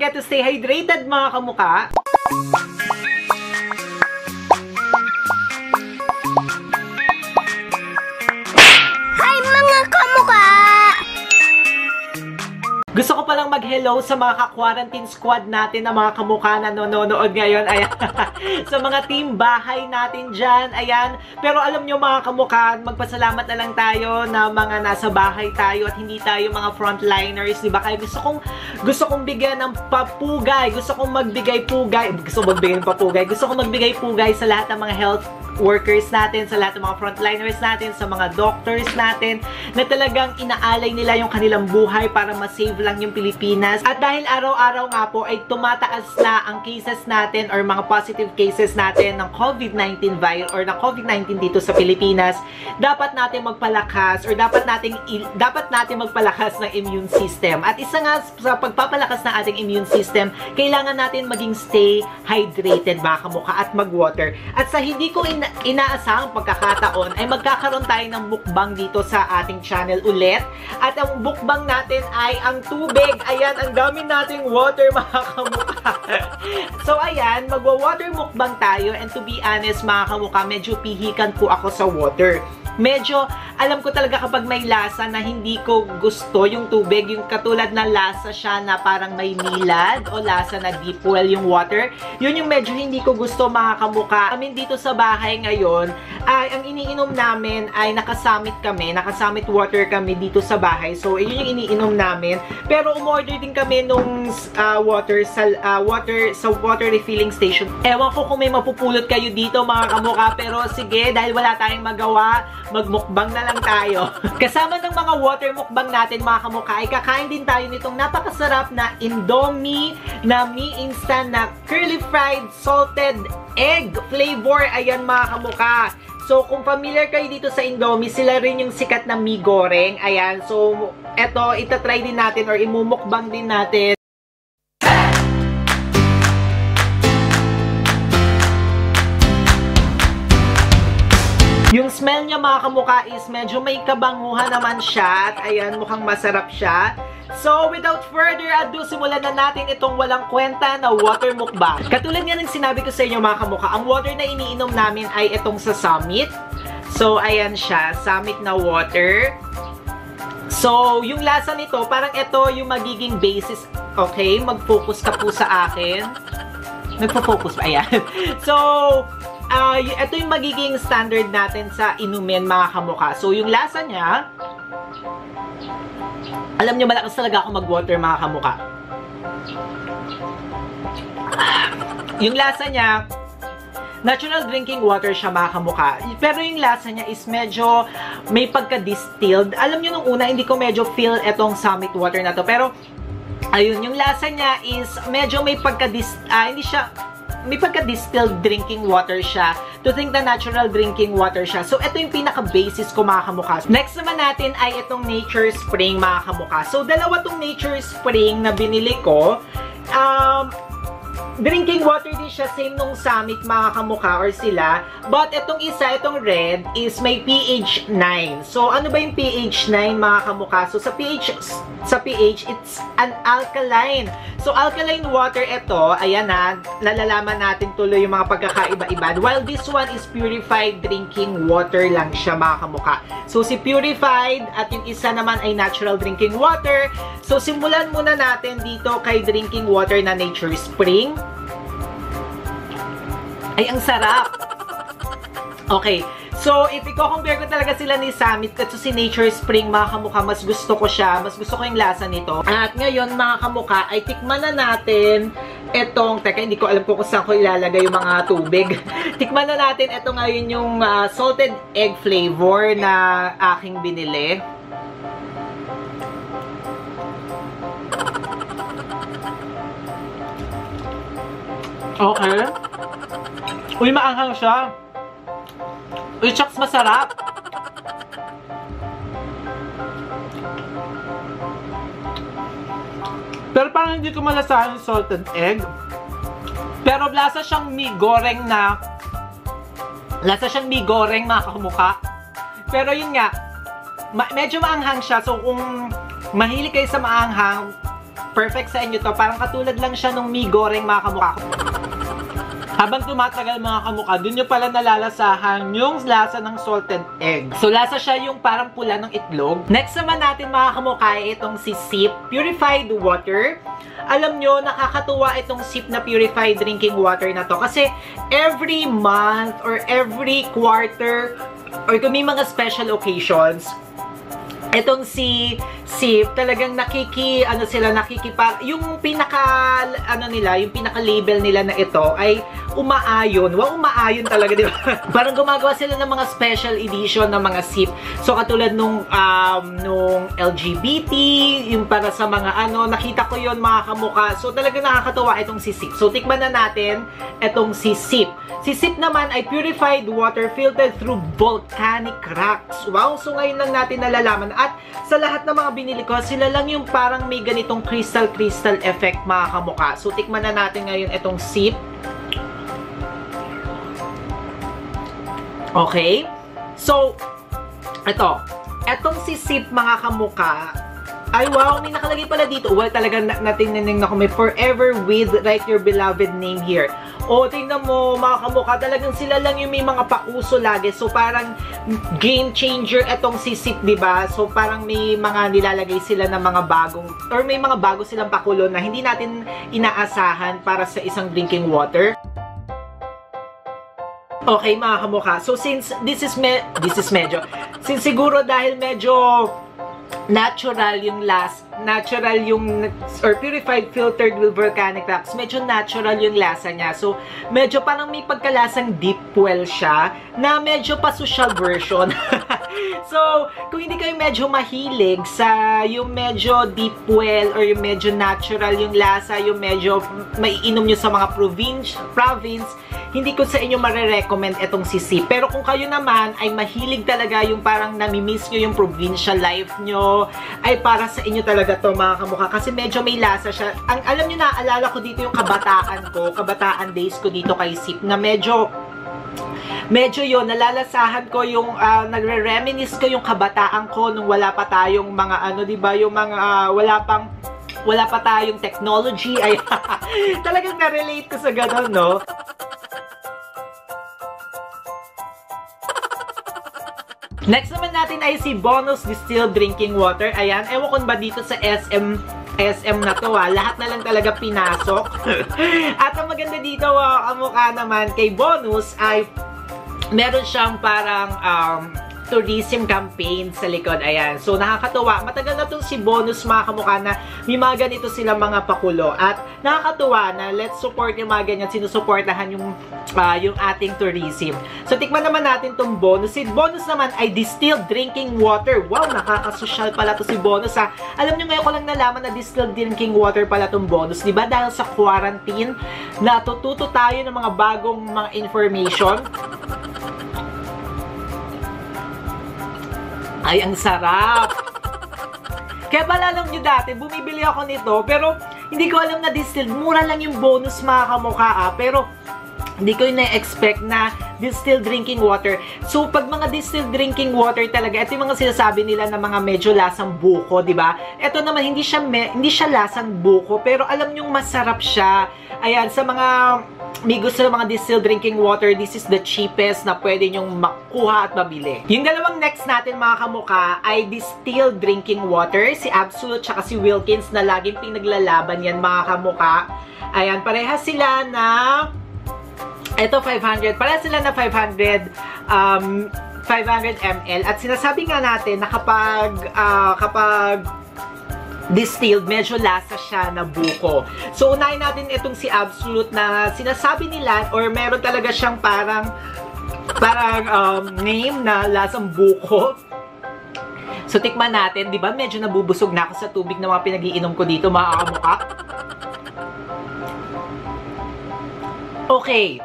forget to stay hydrated mga kamukha. Hi mga kamukha! Gusto ko palang mag-hello sa mga ka-quarantine squad natin na mga kamukha na nanonood ngayon. Ayan. Sa mga team bahay natin dyan. Ayan. Pero alam nyo mga kamukha, magpasalamat na lang tayo na mga nasa bahay tayo at hindi tayo mga frontliners. Diba? Kaya gusto kong bigyan ng papugay. Gusto kong magbigay pugay. Gusto kong magbigay pugay sa lahat ng mga health workers natin, sa lahat ng mga frontliners natin, sa mga doctors natin, na talagang inaalay nila yung kanilang buhay para ma-save lang yung Pilipinas. At dahil araw-araw nga po ay tumataas na ang cases natin or mga positive cases natin ng COVID-19 virus or ng COVID-19 dito sa Pilipinas, dapat natin magpalakas or dapat natin magpalakas ng immune system. At isa nga sa pagpapalakas ng ating immune system, kailangan natin maging stay hydrated mga kamukha at mag-water. At sa hindi ko inaasahang pagkakataon ay magkakaroon tayo ng mukbang dito sa ating channel ulit. At ang mukbang natin ay ang tubig. Ayan, ang dami nating water mga kamukha. So ayan, magwa-water mukbang tayo, and to be honest mga kamukha, medyo pihikan po ako sa water. Medyo, alam ko talaga kapag may lasa na hindi ko gusto yung tubig, yung katulad na lasa siya na parang may nilad o lasa na deep well yung water, yun yung medyo hindi ko gusto mga kamukha. Kami dito sa bahay ngayon, ay ang iniinom namin ay nakasamit water kami dito sa bahay. So, yun yung iniinom namin. Pero umorder din kami nung water sa water refilling station. Ewan ko kung may mapupulot kayo dito mga kamukha, pero sige, dahil wala tayong magawa, magmukbang na lang tayo. Kasama ng mga water mukbang natin mga kamukha ay kakain din tayo nitong napakasarap na Indomie na Mi Instant na curly fried salted egg flavor. Ayan mga kamukha. So kung familiar kayo dito sa Indomie, sila rin yung sikat na mi goreng. Ayan. So eto, itatry din natin or imumukbang din natin. Yung smell niya mga kamukha is medyo may kabanguhan naman siya. At ayan, mukhang masarap siya. So, without further ado, simulan na natin itong walang kwenta na water mukbang. Katulad nga ng sinabi ko sa inyo mga kamukha, ang water na iniinom namin ay itong sa Summit. So, ayan siya, Summit na water. So, yung lasa nito, parang ito yung magiging basis. Okay, mag-focus ka po sa akin. Nagpo-focus pa, ayan. So, ito yung magiging standard natin sa inumin mga kamukha. So, yung lasa niya, alam nyo, malakas talaga ako mag-water mga kamukha. Yung lasa niya, natural drinking water siya mga kamukha. Pero yung lasa niya is medyo may pagka-distilled. Alam nyo nung una, hindi ko medyo feel etong Summit water na to. Pero, ayun, yung lasa niya is medyo may may pagka-distilled drinking water siya. To think na natural drinking water siya. So, ito yung pinaka-basis ko mga kamukha. Next naman natin ay itong Nature Spring mga kamukha. So, dalawa tong Nature Spring na binili ko. Drinking water din siya, same nung Summit mga kamukha or sila. But itong isa, itong red, is may pH 9. So, ano ba yung pH 9 mga kamukha? So, sa pH, it's an alkaline. So, alkaline water ito, ayan na, nalalaman natin tuloy yung mga pagkakaiba-iba. While this one is purified drinking water lang siya mga kamukha. So, si purified at yung isa naman ay natural drinking water. So, simulan muna natin dito kay drinking water na Nature Spring. Ay, ang sarap! Okay. So, if i-compare ko talaga sila ni Summit at si Nature Spring, mga kamukha, mas gusto ko siya. Mas gusto ko yung lasa nito. At ngayon, mga kamukha, ay tikman na natin itong, teka, hindi ko alam kung saan ko ilalagay yung mga tubig. Tikman na natin ito ngayon yung salted egg flavor na aking binili. Okay. Uy, maanghang siya. Uy, shucks, masarap. Pero parang hindi ko malasahan yung salted egg. Pero lasa siyang mi goreng na... Lasa siyang mi goreng mga kamukha. Pero yun nga, medyo maanghang siya. So kung mahilig kayo sa maanghang, perfect sa inyo to. Parang katulad lang siya nung mi goreng mga kamukha ko. Habang tumatagal mga kamukha, dun nyo pala nalalasahan yung lasa ng salted egg. So, lasa siya yung parang pula ng itlog. Next naman natin mga kamukha ay itong si Sip Purified Water. Alam nyo, nakakatuwa itong Sip na purified drinking water na to. Kasi every month or every quarter or kung may mga special occasions, etong si Sip, talagang yung pinaka-label nila na ito ay umaayon. Wow, umaayon talaga, di ba? Parang gumagawa sila ng mga special edition ng mga Sip. So, katulad nung LGBT, yung para sa mga nakita ko yon mga kamukha. So, talagang nakakatawa itong si Sip. So, tikman na natin itong si Sip. Si Sip naman ay purified water filtered through volcanic rocks. Wow, so ngayon lang natin nalalaman. At sa lahat ng mga binili ko, sila lang yung parang may ganitong crystal effect mga kamukha. So, tikman na natin ngayon itong Sip. Okay? So, etong si Sip mga kamukha, ay wow, may nakalagay pala dito. Well, talagang natingnan ako, may forever with, write your beloved name here. O, tingnan mo mga kamukha, talagang sila lang yung may mga pauso lagi. So, parang game changer etong si Sip, diba? So, parang may mga nilalagay sila ng mga bagong, or may mga bago silang pakulo na hindi natin inaasahan para sa isang drinking water. Okay mga kamukha, so since since siguro dahil medyo natural yung or purified filtered with volcanic rocks, medyo natural yung lasa niya. So, medyo parang may pagkalasang deep well siya, na medyo pa social version. So, kung hindi kayo medyo mahilig sa yung medyo deep well or yung medyo natural yung lasa, yung medyo maiinom nyo sa mga province, hindi ko sa inyo marirecommend itong si Sip. Pero kung kayo naman ay mahilig talaga yung parang namimiss nyo yung provincial life nyo, ay para sa inyo talaga to mga kamukha. Kasi medyo may lasa siya. Alam nyo, naalala ko dito yung kabataan days ko dito kay Sip, na medyo yun, nalalasahan ko yung, nagre-reminisce ko yung kabataan ko nung wala pa tayong mga diba, yung mga, wala pa tayong technology. Ay, talagang na-relate ko sa ganun, no? Next naman natin ay si Bonus Distilled Drinking Water. Ayan, ewan ko ba dito sa SM na to, lahat na lang talaga pinasok. At ang maganda dito, kamukha naman kay Bonus ay meron siyang parang tourism campaign sa likod. Ayan. So, nakakatuwa. Matagal na itong si Bonus mga kamukha na may mga ganito silang mga pakulo. At nakakatuwa na let's support yung mga ganyan. Sinusuportahan yung ating tourism. So, tikman naman natin itong Bonus. Si Bonus naman ay distilled drinking water. Wow, nakakasosyal pala to si Bonus, ha. Alam nyo, ngayon ko lang nalaman na distilled drinking water pala itong Bonus. Diba? Dahil sa quarantine, natututo tayo ng mga bagong mga information. Ay, ang sarap! Kaya pala alam nyo dati, bumibili ako nito, pero hindi ko alam na distilled. Mura lang yung Bonus mga kamukha, pero hindi ko na-expect na distilled drinking water. So, pag mga distilled drinking water talaga, ito yung mga sinasabi nila na mga medyo lasang buko, di ba? Ito naman, hindi siya lasang buko, pero alam nyo, masarap siya. Ayan, sa mga may gusto ng mga distilled drinking water, this is the cheapest na pwede nyong makuha at mabili. Yung dalawang next natin mga kamukha ay distilled drinking water, si Absolute tsaka si Wilkins, na laging pinaglalaban yan mga kamukha. Ayan, parehas sila na ito 500, parehas sila na 500 ml, at sinasabi nga natin na kapag distilled, medyo lasa siya na buko. So, unahin natin itong si Absolute na sinasabi nila, or meron talaga siyang parang name na lasang buko. So, tikman natin. Diba? Medyo nabubusog na ako sa tubig na mga pinag-iinom ko dito, mga kamukha. Okay.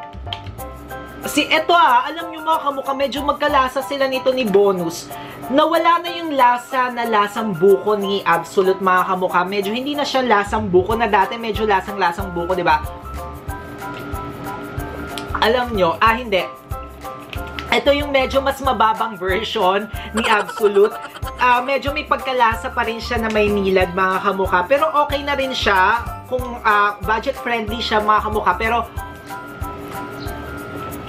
Ito alam nyo mga kamukha, medyo magkalasa sila nito ni Bonus. Nawala na yung lasa na lasang buko ni Absolute mga kamukha. Medyo hindi na siya lasang buko na dati, medyo lasang buko, di ba? Alam nyo, hindi. Ito yung medyo mas mababang version ni Absolute. medyo may pagkalasa pa rin siya na may nilad mga kamukha. Pero okay na rin siya kung budget friendly siya mga kamukha. Pero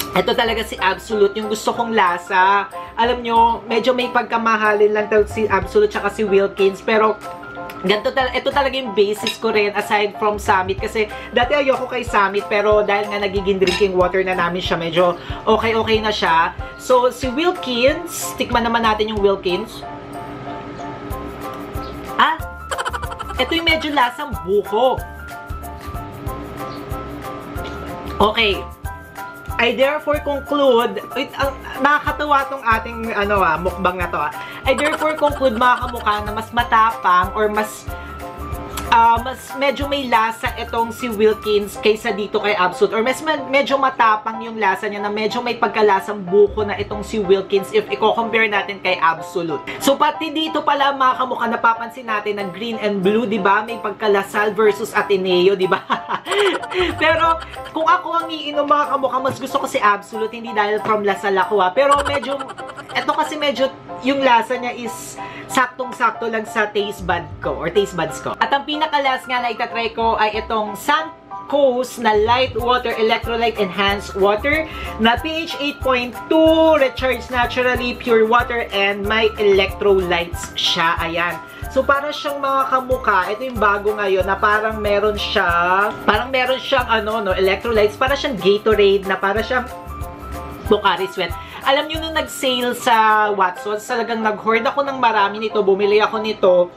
ito talaga si Absolute, yung gusto kong lasa. Alam nyo, medyo may pagkamahalin lang si Absolute tsaka si Wilkins. Pero ito talaga yung basis ko rin aside from Summit. Kasi dati ayoko kay Summit, pero dahil nga nagiging drinking water na namin siya, medyo okay na siya. So, si Wilkins, tikman naman natin yung Wilkins. Ito yung medyo lasang buko. Okay. I therefore conclude, nakakatawa tong ating mukbang na to. I therefore conclude mga kamukha na mas matapang or mas medyo may lasa itong si Wilkins kaysa dito kay Absolute, or medyo matapang yung lasa niya, na medyo may pagkalasang buko na itong si Wilkins if i-compare natin kay Absolute. So pati dito pala mga kamukha, napapansin natin na green and blue, 'di ba? May pagkalasal versus Ateneo, 'di ba? Pero kung ako ang iinom mga kamukha, mas gusto ko si Absolute, hindi dahil from lasal ako pero medyo ito kasi medyo yung lasa niya is saktong-sakto lang sa taste buds ko. At ang pinaka-last nga na itatry ko ay itong Suncoast na Light Water Electrolyte Enhanced Water na pH 8.2, recharge naturally, pure water, and may electrolytes siya. Ayan. So, para siyang mga kamukha, ito yung bago ngayon na parang meron siyang electrolytes, para siyang Gatorade, na para siyang Pocari Sweat. Alam nyo, nung nag-sale sa Watsons, talagang nag-hoard ako ng marami nito. Bumili ako nito.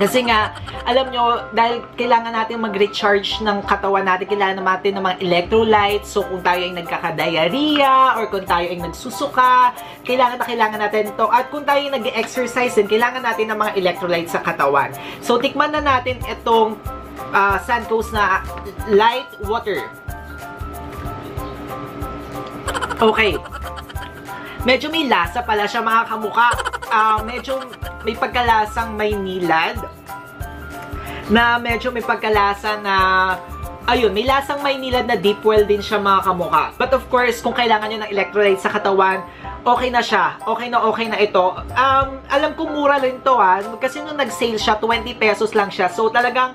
Kasi nga, alam nyo, dahil kailangan natin mag-recharge ng katawan natin, kailangan natin ng mga electrolytes. So, kung tayo ay nagkaka-diarrhea or kung tayo ay nagsusuka, kailangan natin ito. At kung tayo ay nag-exercise din, kailangan natin ng mga electrolytes sa katawan. So, tikman na natin itong Suncoast na Light Water. Okay. Medyo may lasa pala siya mga kamukha. Medyo may pagkalasang may nilad. Na medyo may pagkalasa na, ayun, may lasang may nilad na deep well din siya mga kamukha. But of course, kung kailangan nyo ng electrolytes sa katawan, okay na siya. Okay na ito. Alam ko mura rin to kasi nung nag-sale siya, 20 pesos lang siya. So talagang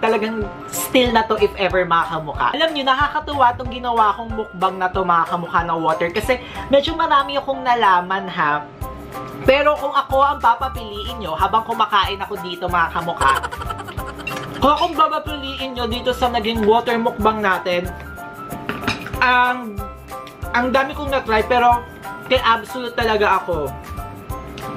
talagang still na to if ever mga kamukha. Alam nyo, nakakatuwa tong ginawa kong mukbang na to mga kamukha ng water kasi medyo marami akong nalaman Pero kung ako ang papapiliin nyo habang kumakain ako dito mga kamukha, kung akong papapiliin nyo dito sa naging water mukbang natin, ang dami kong na-try pero kay Absolute talaga ako.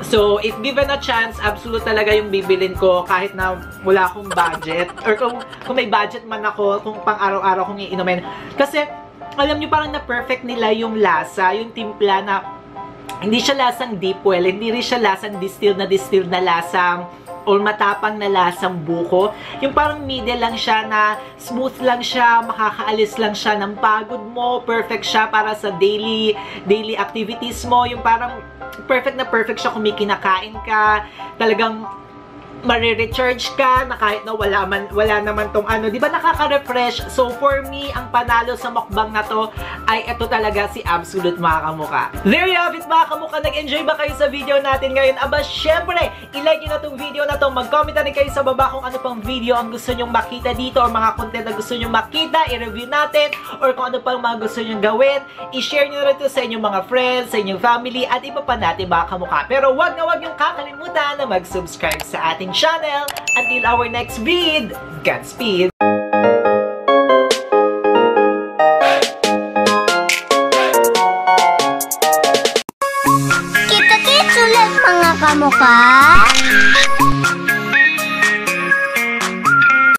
So, if given a chance, Absolute talaga yung bibilin ko kahit na wala akong budget. Or kung may budget man ako, kung pang araw-araw kong iinumin. Kasi, alam nyo, parang na-perfect nila yung lasa, yung timpla na hindi siya lasang deep well, hindi rin siya lasang distilled na lasang or matapang na lasang buko. Yung parang middle lang siya, na smooth lang siya, makakaalis lang siya ng pagod mo, perfect siya para sa daily activities mo. Yung parang perfect siya kung may kinakain ka, talagang marirecharge ka na kahit na wala naman tong di ba nakaka-refresh. So for me, ang panalo sa mukbang na to ay ito talaga si Absolute mga kamukha. There you have it mga kamukha. Nag-enjoy ba kayo sa video natin ngayon? Aba, syempre, i-like nyo na tong video na to. Mag-comment na rin kayo sa baba kung ano pang video ang gusto nyong makita dito or mga content na gusto nyong makita, i-review natin, or kung ano pang mga gusto nyong gawin. I-share nyo na rin to sa inyong mga friends, sa inyong family, at iba pa natin mga kamukha. Pero wag yung kakalimutan na mag-subscribe sa ating channel. Until our next vid, Godspeed! Kita-kits ulit mga kamukha!